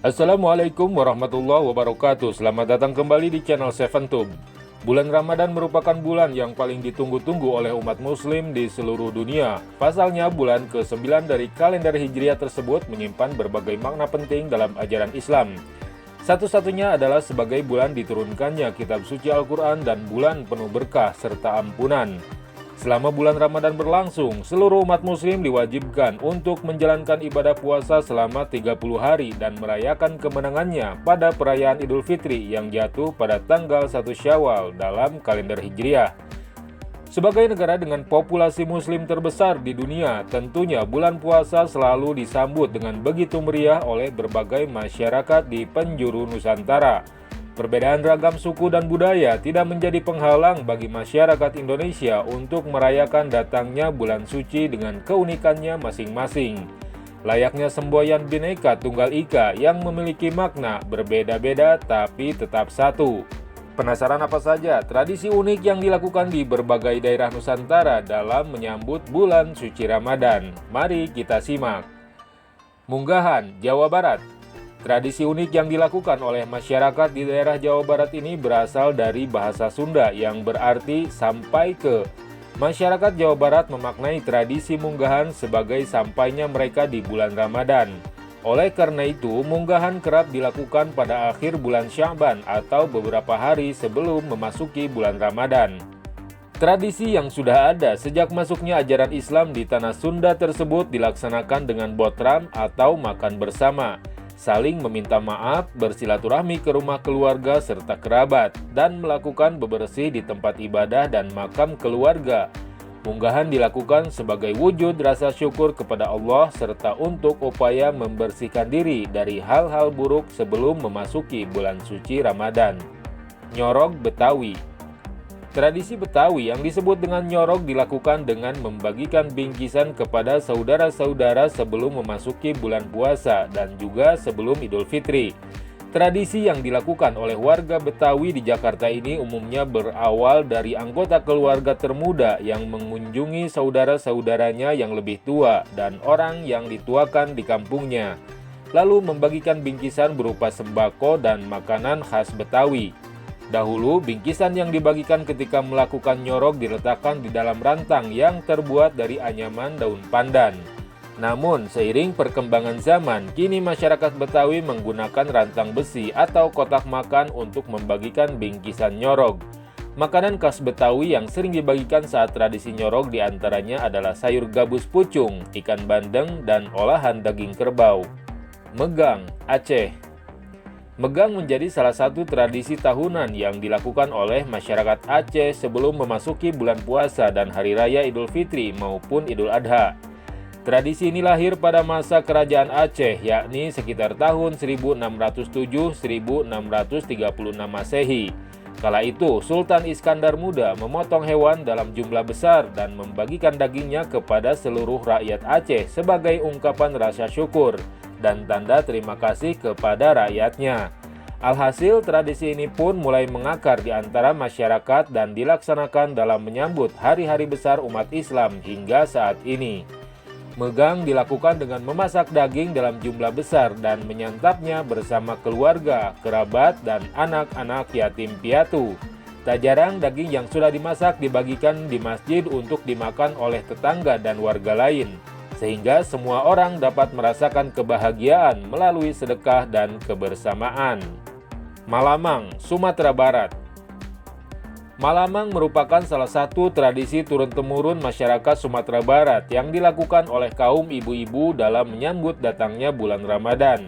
Assalamualaikum warahmatullahi wabarakatuh. Selamat datang kembali di channel Seventube. Bulan Ramadan merupakan bulan yang paling ditunggu-tunggu oleh umat muslim di seluruh dunia. Pasalnya, bulan ke-9 dari kalender Hijriah tersebut menyimpan berbagai makna penting dalam ajaran Islam. Satu-satunya adalah sebagai bulan diturunkannya kitab suci Al-Quran dan bulan penuh berkah serta ampunan. Selama bulan Ramadan berlangsung, seluruh umat muslim diwajibkan untuk menjalankan ibadah puasa selama 30 hari dan merayakan kemenangannya pada perayaan Idul Fitri yang jatuh pada tanggal 1 Syawal dalam kalender Hijriah. Sebagai negara dengan populasi muslim terbesar di dunia, tentunya bulan puasa selalu disambut dengan begitu meriah oleh berbagai masyarakat di penjuru Nusantara. Perbedaan ragam suku dan budaya tidak menjadi penghalang bagi masyarakat Indonesia untuk merayakan datangnya bulan suci dengan keunikannya masing-masing. Layaknya semboyan Bhinneka Tunggal Ika yang memiliki makna berbeda-beda tapi tetap satu. Penasaran apa saja tradisi unik yang dilakukan di berbagai daerah Nusantara dalam menyambut bulan suci Ramadan? Mari kita simak. Munggahan, Jawa Barat. Tradisi unik yang dilakukan oleh masyarakat di daerah Jawa Barat ini berasal dari bahasa Sunda yang berarti sampai ke. Masyarakat Jawa Barat memaknai tradisi munggahan sebagai sampainya mereka di bulan Ramadan. Oleh karena itu, munggahan kerap dilakukan pada akhir bulan Sya'ban atau beberapa hari sebelum memasuki bulan Ramadan. Tradisi yang sudah ada sejak masuknya ajaran Islam di tanah Sunda tersebut dilaksanakan dengan botram atau makan bersama, saling meminta maaf, bersilaturahmi ke rumah keluarga serta kerabat, dan melakukan bebersih di tempat ibadah dan makam keluarga. Munggahan dilakukan sebagai wujud rasa syukur kepada Allah serta untuk upaya membersihkan diri dari hal-hal buruk sebelum memasuki bulan suci Ramadan. Nyorog Betawi. Tradisi Betawi yang disebut dengan nyorog dilakukan dengan membagikan bingkisan kepada saudara-saudara sebelum memasuki bulan puasa dan juga sebelum Idul Fitri. Tradisi yang dilakukan oleh warga Betawi di Jakarta ini umumnya berawal dari anggota keluarga termuda yang mengunjungi saudara-saudaranya yang lebih tua dan orang yang dituakan di kampungnya, lalu membagikan bingkisan berupa sembako dan makanan khas Betawi. Dahulu, bingkisan yang dibagikan ketika melakukan nyorog diletakkan di dalam rantang yang terbuat dari anyaman daun pandan. Namun, seiring perkembangan zaman, kini masyarakat Betawi menggunakan rantang besi atau kotak makan untuk membagikan bingkisan nyorog. Makanan khas Betawi yang sering dibagikan saat tradisi nyorog diantaranya adalah sayur gabus pucung, ikan bandeng, dan olahan daging kerbau. Megang, Aceh. Megang menjadi salah satu tradisi tahunan yang dilakukan oleh masyarakat Aceh sebelum memasuki bulan puasa dan Hari Raya Idul Fitri maupun Idul Adha. Tradisi ini lahir pada masa kerajaan Aceh, yakni sekitar tahun 1607-1636 Masehi. Kala itu, Sultan Iskandar Muda memotong hewan dalam jumlah besar dan membagikan dagingnya kepada seluruh rakyat Aceh sebagai ungkapan rasa syukur dan tanda terima kasih kepada rakyatnya. Alhasil, tradisi ini pun mulai mengakar di antara masyarakat dan dilaksanakan dalam menyambut hari-hari besar umat Islam hingga saat ini. Megang dilakukan dengan memasak daging dalam jumlah besar dan menyantapnya bersama keluarga, kerabat, dan anak-anak yatim piatu. Tak jarang daging yang sudah dimasak dibagikan di masjid untuk dimakan oleh tetangga dan warga lain, sehingga semua orang dapat merasakan kebahagiaan melalui sedekah dan kebersamaan. Malamang, Sumatera Barat. Malamang merupakan salah satu tradisi turun-temurun masyarakat Sumatera Barat yang dilakukan oleh kaum ibu-ibu dalam menyambut datangnya bulan Ramadan.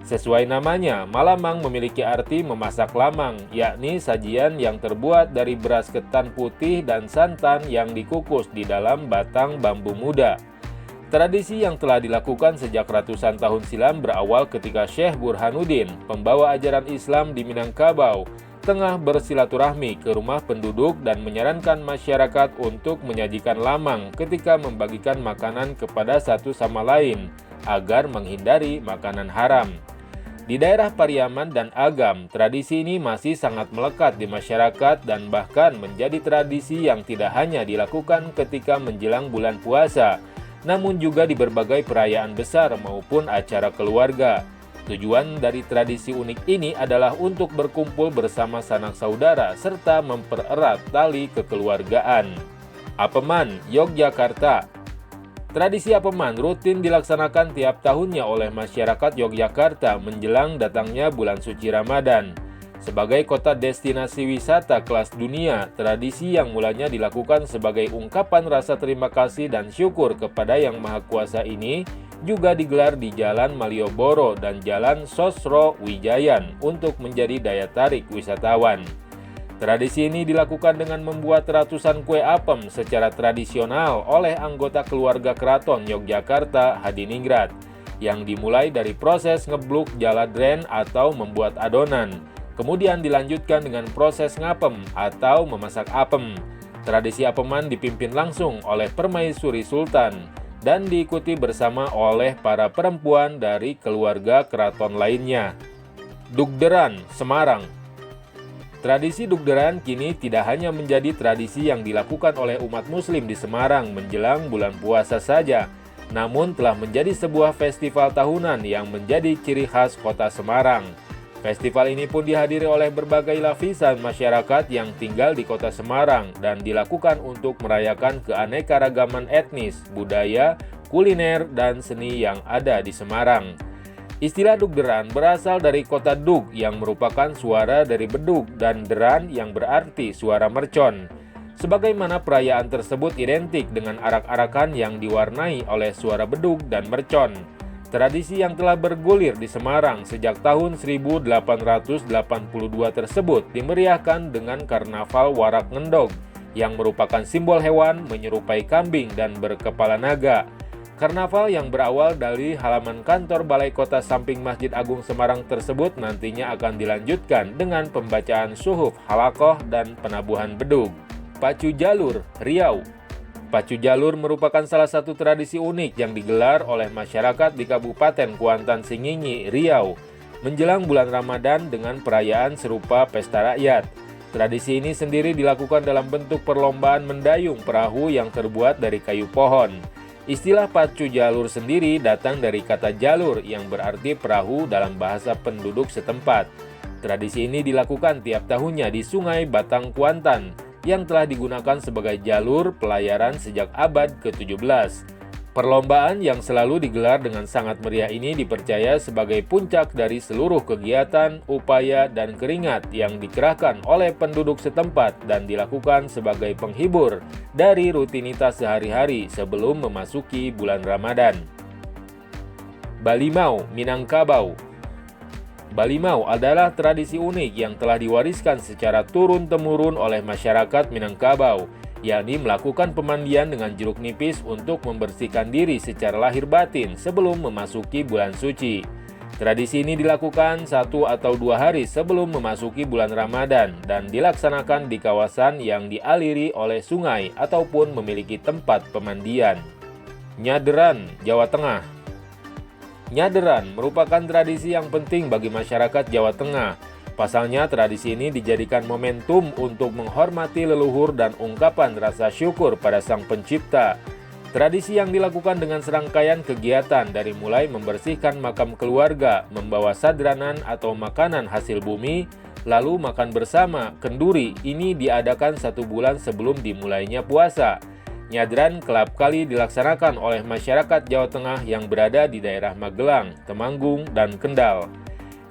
Sesuai namanya, malamang memiliki arti memasak lamang, yakni sajian yang terbuat dari beras ketan putih dan santan yang dikukus di dalam batang bambu muda. Tradisi yang telah dilakukan sejak ratusan tahun silam berawal ketika Syekh Burhanuddin, pembawa ajaran Islam di Minangkabau, tengah bersilaturahmi ke rumah penduduk dan menyarankan masyarakat untuk menyajikan lamang ketika membagikan makanan kepada satu sama lain agar menghindari makanan haram. Di daerah Pariaman dan Agam, tradisi ini masih sangat melekat di masyarakat dan bahkan menjadi tradisi yang tidak hanya dilakukan ketika menjelang bulan puasa, namun juga di berbagai perayaan besar maupun acara keluarga. Tujuan dari tradisi unik ini adalah untuk berkumpul bersama sanak saudara serta mempererat tali kekeluargaan. Apeman, Yogyakarta. Tradisi Apeman rutin dilaksanakan tiap tahunnya oleh masyarakat Yogyakarta menjelang datangnya bulan suci Ramadan. Sebagai kota destinasi wisata kelas dunia, tradisi yang mulanya dilakukan sebagai ungkapan rasa terima kasih dan syukur kepada Yang Maha Kuasa ini juga digelar di Jalan Malioboro dan Jalan Sosrowijayan untuk menjadi daya tarik wisatawan. Tradisi ini dilakukan dengan membuat ratusan kue apem secara tradisional oleh anggota keluarga keraton Yogyakarta Hadiningrat, yang dimulai dari proses ngebluk jaladren atau membuat adonan. Kemudian dilanjutkan dengan proses ngapem atau memasak apem. Tradisi apeman dipimpin langsung oleh Permaisuri Sultan dan diikuti bersama oleh para perempuan dari keluarga keraton lainnya. Dugderan, Semarang. Tradisi dugderan kini tidak hanya menjadi tradisi yang dilakukan oleh umat muslim di Semarang menjelang bulan puasa saja, namun telah menjadi sebuah festival tahunan yang menjadi ciri khas kota Semarang. Festival ini pun dihadiri oleh berbagai lapisan masyarakat yang tinggal di kota Semarang dan dilakukan untuk merayakan keanekaragaman etnis, budaya, kuliner, dan seni yang ada di Semarang. Istilah dugderan berasal dari kota dug yang merupakan suara dari bedug dan deran yang berarti suara mercon. Sebagaimana perayaan tersebut identik dengan arak-arakan yang diwarnai oleh suara bedug dan mercon. Tradisi yang telah bergulir di Semarang sejak tahun 1882 tersebut dimeriahkan dengan karnaval Warak Ngendog yang merupakan simbol hewan menyerupai kambing dan berkepala naga. Karnaval yang berawal dari halaman kantor Balai Kota samping Masjid Agung Semarang tersebut nantinya akan dilanjutkan dengan pembacaan suhuf halakoh dan penabuhan bedug. Pacu Jalur, Riau. Pacu Jalur merupakan salah satu tradisi unik yang digelar oleh masyarakat di Kabupaten Kuantan Singingi, Riau, menjelang bulan Ramadan dengan perayaan serupa pesta rakyat. Tradisi ini sendiri dilakukan dalam bentuk perlombaan mendayung perahu yang terbuat dari kayu pohon. Istilah pacu jalur sendiri datang dari kata jalur yang berarti perahu dalam bahasa penduduk setempat. Tradisi ini dilakukan tiap tahunnya di Sungai Batang Kuantan, yang telah digunakan sebagai jalur pelayaran sejak abad ke-17. Perlombaan yang selalu digelar dengan sangat meriah ini dipercaya sebagai puncak dari seluruh kegiatan, upaya, dan keringat yang dikerahkan oleh penduduk setempat dan dilakukan sebagai penghibur dari rutinitas sehari-hari sebelum memasuki bulan Ramadan. Balimau, Minangkabau. Balimau adalah tradisi unik yang telah diwariskan secara turun-temurun oleh masyarakat Minangkabau, yakni melakukan pemandian dengan jeruk nipis untuk membersihkan diri secara lahir batin sebelum memasuki bulan suci. Tradisi ini dilakukan 1 atau 2 hari sebelum memasuki bulan Ramadan dan dilaksanakan di kawasan yang dialiri oleh sungai ataupun memiliki tempat pemandian. Nyaderan, Jawa Tengah. Nyaderan merupakan tradisi yang penting bagi masyarakat Jawa Tengah. Pasalnya, tradisi ini dijadikan momentum untuk menghormati leluhur dan ungkapan rasa syukur pada Sang Pencipta. Tradisi yang dilakukan dengan serangkaian kegiatan dari mulai membersihkan makam keluarga, membawa sadranan atau makanan hasil bumi, lalu makan bersama, kenduri, ini diadakan 1 bulan sebelum dimulainya puasa. Nyadran kelap kali dilaksanakan oleh masyarakat Jawa Tengah yang berada di daerah Magelang, Temanggung, dan Kendal.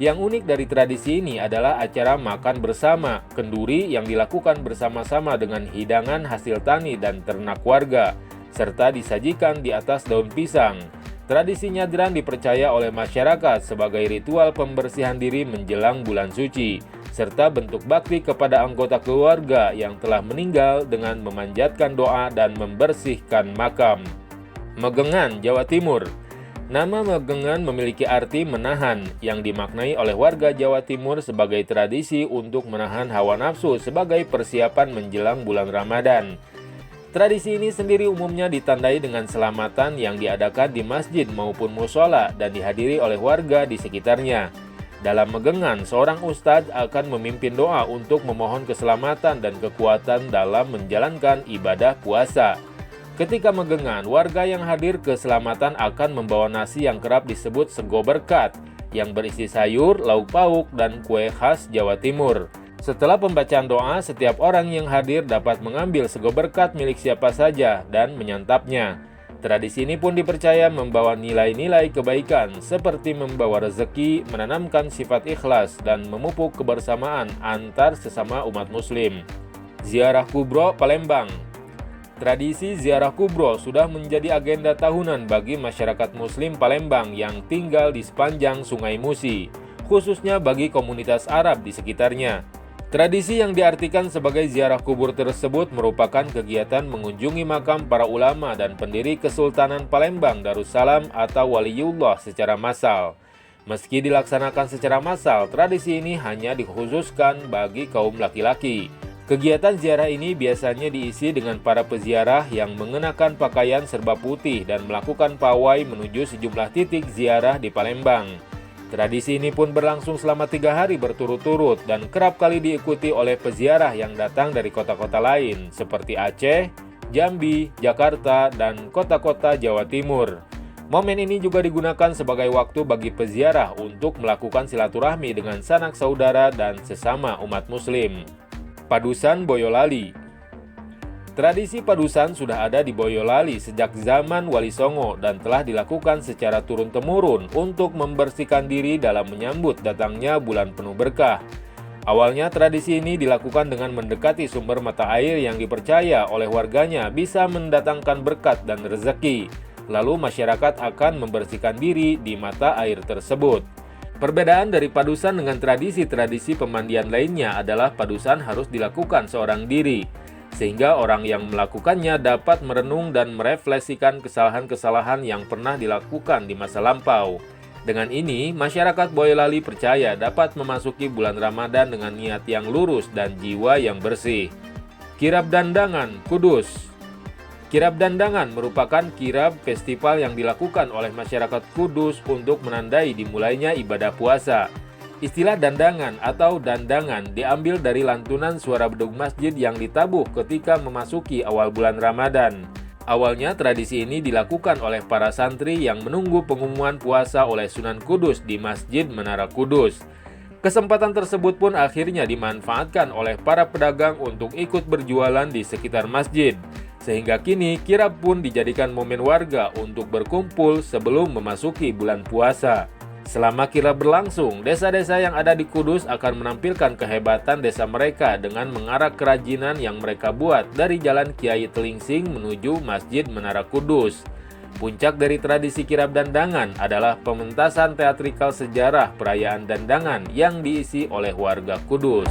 Yang unik dari tradisi ini adalah acara makan bersama, kenduri yang dilakukan bersama-sama dengan hidangan hasil tani dan ternak warga, serta disajikan di atas daun pisang. Tradisi nyadran dipercaya oleh masyarakat sebagai ritual pembersihan diri menjelang bulan suci, serta bentuk bakti kepada anggota keluarga yang telah meninggal dengan memanjatkan doa dan membersihkan makam. Megengan, Jawa Timur. Nama Megengan memiliki arti menahan, yang dimaknai oleh warga Jawa Timur sebagai tradisi untuk menahan hawa nafsu sebagai persiapan menjelang bulan Ramadan. Tradisi ini sendiri umumnya ditandai dengan selamatan yang diadakan di masjid maupun musola dan dihadiri oleh warga di sekitarnya. Dalam Megengan, seorang ustadz akan memimpin doa untuk memohon keselamatan dan kekuatan dalam menjalankan ibadah puasa. Ketika Megengan, warga yang hadir keselamatan akan membawa nasi yang kerap disebut sego berkat, yang berisi sayur, lauk pauk, dan kue khas Jawa Timur. Setelah pembacaan doa, setiap orang yang hadir dapat mengambil sego berkat milik siapa saja dan menyantapnya. Tradisi ini pun dipercaya membawa nilai-nilai kebaikan seperti membawa rezeki, menanamkan sifat ikhlas, dan memupuk kebersamaan antar sesama umat muslim. Ziarah Kubro Palembang. Tradisi ziarah kubro sudah menjadi agenda tahunan bagi masyarakat muslim Palembang yang tinggal di sepanjang Sungai Musi, khususnya bagi komunitas Arab di sekitarnya. Tradisi yang diartikan sebagai ziarah kubur tersebut merupakan kegiatan mengunjungi makam para ulama dan pendiri Kesultanan Palembang Darussalam atau Waliullah secara massal. Meski dilaksanakan secara massal, tradisi ini hanya dikhususkan bagi kaum laki-laki. Kegiatan ziarah ini biasanya diisi dengan para peziarah yang mengenakan pakaian serba putih dan melakukan pawai menuju sejumlah titik ziarah di Palembang. Tradisi ini pun berlangsung selama 3 hari berturut-turut dan kerap kali diikuti oleh peziarah yang datang dari kota-kota lain seperti Aceh, Jambi, Jakarta, dan kota-kota Jawa Timur. Momen ini juga digunakan sebagai waktu bagi peziarah untuk melakukan silaturahmi dengan sanak saudara dan sesama umat muslim. Padusan Boyolali. Tradisi padusan sudah ada di Boyolali sejak zaman Wali Songo dan telah dilakukan secara turun-temurun untuk membersihkan diri dalam menyambut datangnya bulan penuh berkah. Awalnya tradisi ini dilakukan dengan mendekati sumber mata air yang dipercaya oleh warganya bisa mendatangkan berkat dan rezeki. Lalu masyarakat akan membersihkan diri di mata air tersebut. Perbedaan dari padusan dengan tradisi-tradisi pemandian lainnya adalah padusan harus dilakukan seorang diri, sehingga orang yang melakukannya dapat merenung dan merefleksikan kesalahan-kesalahan yang pernah dilakukan di masa lampau. Dengan ini, masyarakat Boyolali percaya dapat memasuki bulan Ramadan dengan niat yang lurus dan jiwa yang bersih. Kirab Dandangan, Kudus. Kirab Dandangan merupakan kirab festival yang dilakukan oleh masyarakat Kudus untuk menandai dimulainya ibadah puasa. Istilah dandangan atau dandangan diambil dari lantunan suara beduk masjid yang ditabuh ketika memasuki awal bulan Ramadan. Awalnya tradisi ini dilakukan oleh para santri yang menunggu pengumuman puasa oleh Sunan Kudus di Masjid Menara Kudus. Kesempatan tersebut pun akhirnya dimanfaatkan oleh para pedagang untuk ikut berjualan di sekitar masjid. Sehingga kini kirab pun dijadikan momen warga untuk berkumpul sebelum memasuki bulan puasa. Selama kirab berlangsung, desa-desa yang ada di Kudus akan menampilkan kehebatan desa mereka dengan mengarak kerajinan yang mereka buat dari Jalan Kiai Telingsing menuju Masjid Menara Kudus. Puncak dari tradisi kirab dandangan adalah pementasan teatrikal sejarah perayaan dandangan yang diisi oleh warga Kudus.